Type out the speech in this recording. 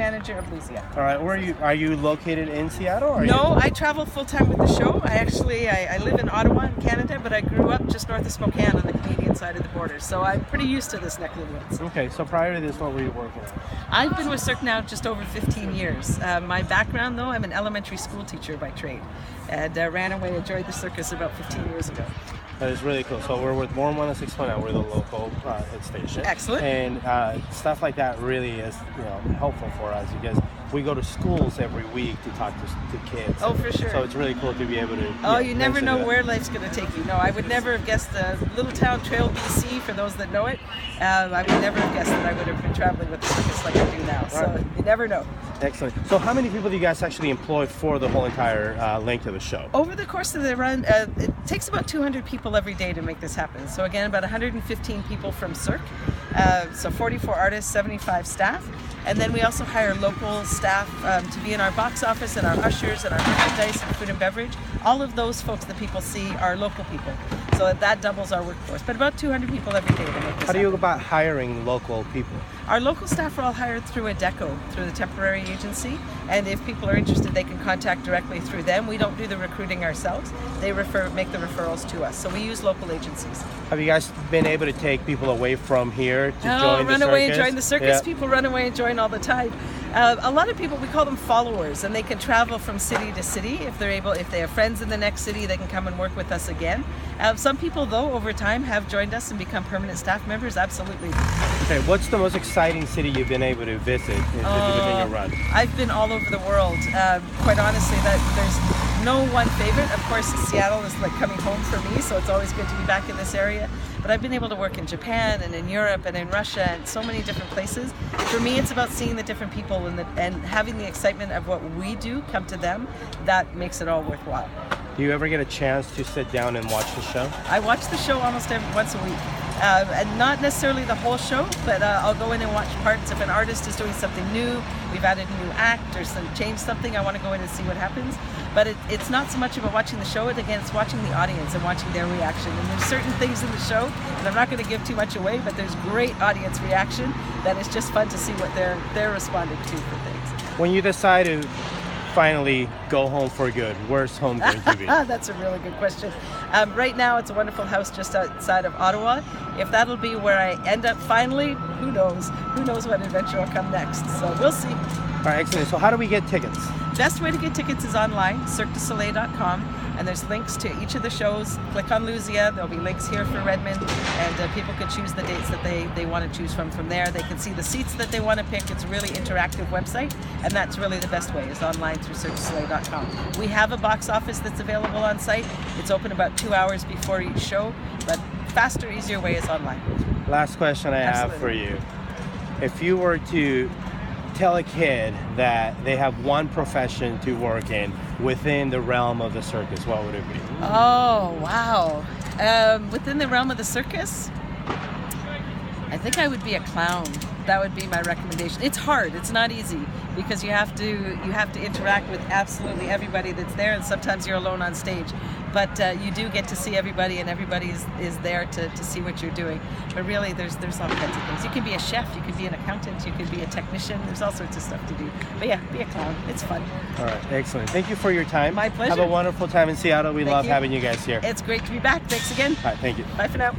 manager of Luzia. All right, are you located in Seattle? Or No, I travel full-time with the show. I live in Ottawa in Canada, but I grew up just north of Spokane on the Canadian side of the border, so I'm pretty used to this neck of the woods. Okay, so prior to this, what were you working on? I've been with Cirque now just over 15 years. My background, though, I'm an elementary school teacher by trade, and ran away and joined the circus about 15 years ago. That is really cool. So we're with Marymoor 106.9. We're the local hit station. Excellent. And stuff like that really is helpful for us because we go to schools every week to talk to kids. Oh, for sure. So it's really cool to be able to. Oh, you never know where life's going to take you. No, I would never have guessed Little Town Trail, BC, for those that know it. I would never have guessed that I would have been traveling with the circus like I do now. So Right. you never know. Excellent. So how many people do you guys actually employ for the whole entire length of the show? Over the course of the run, it takes about 200 people every day to make this happen. So again, about 115 people from Cirque. So 44 artists, 75 staff. And then we also hire local staff to be in our box office and our ushers and our merchandise and food and beverage. All of those folks that people see are local people. So that doubles our workforce. But about 200 people every day to make this How do you happen. go about hiring local people? Our local staff are all hired through a DECO, through the temporary agency. And if people are interested, they can contact directly through them. We don't do the recruiting ourselves. They make the referrals to us. So we use local agencies. Have you guys been able to take people away from here to join the circus? Run away and join the circus. Yeah. People run away and join all the time. A lot of people, we call them followers, and they can travel from city to city. If they have friends in the next city, they can come and work with us again. Some people, though, over time have joined us and become permanent staff members. Absolutely. Okay, what's the most exciting city you've been able to visit within your run? I've been all over the world. Quite honestly, there's no one favorite. Of course, Seattle is like coming home for me, so it's always good to be back in this area. But I've been able to work in Japan and in Europe and in Russia and so many different places. For me, it's about seeing the different people and having the excitement of what we do come to them. That makes it all worthwhile. Do you ever get a chance to sit down and watch the show? I watch the show almost once a week. And not necessarily the whole show, but I'll go in and watch parts. If an artist is doing something new, we've added a new act or changed something, I want to go in and see what happens. But it's not so much about watching the show, it's watching the audience and watching their reaction. And there's certain things in the show, and I'm not going to give too much away, but there's great audience reaction that is just fun to see what they're responding to for things. When you decide to finally go home for good, where's home going to be? That's a really good question. Right now, it's a wonderful house just outside of Ottawa. If that'll be where I end up finally, who knows? Who knows what adventure will come next? So we'll see. All right, excellent. So how do we get tickets? Best way to get tickets is online, cirquedusoleil.com, and there's links to each of the shows. Click on Luzia, there'll be links here for Redmond, and people can choose the dates that they want to choose from there. They can see the seats that they want to pick. It's a really interactive website, and that's really the best way, is online through cirquedusoleil.com. We have a box office that's available on site. It's open about 2 hours before each show, but faster, easier way is online. Last question I have for you. If you were to tell a kid that they have one profession to work in within the realm of the circus, what would it be? Oh, wow. Within the realm of the circus, I think I would be a clown. That would be my recommendation. It's hard. It's not easy because you have to interact with absolutely everybody that's there, and sometimes you're alone on stage. But you do get to see everybody, and everybody is there to see what you're doing. But really, there's all kinds of things. You can be a chef, you can be an accountant, you can be a technician. There's all sorts of stuff to do. But yeah, be a clown. It's fun. All right, excellent. Thank you for your time. My pleasure. Have a wonderful time in Seattle. We love you. having you guys here. It's great to be back. Thanks again. All right, thank you. Bye for now.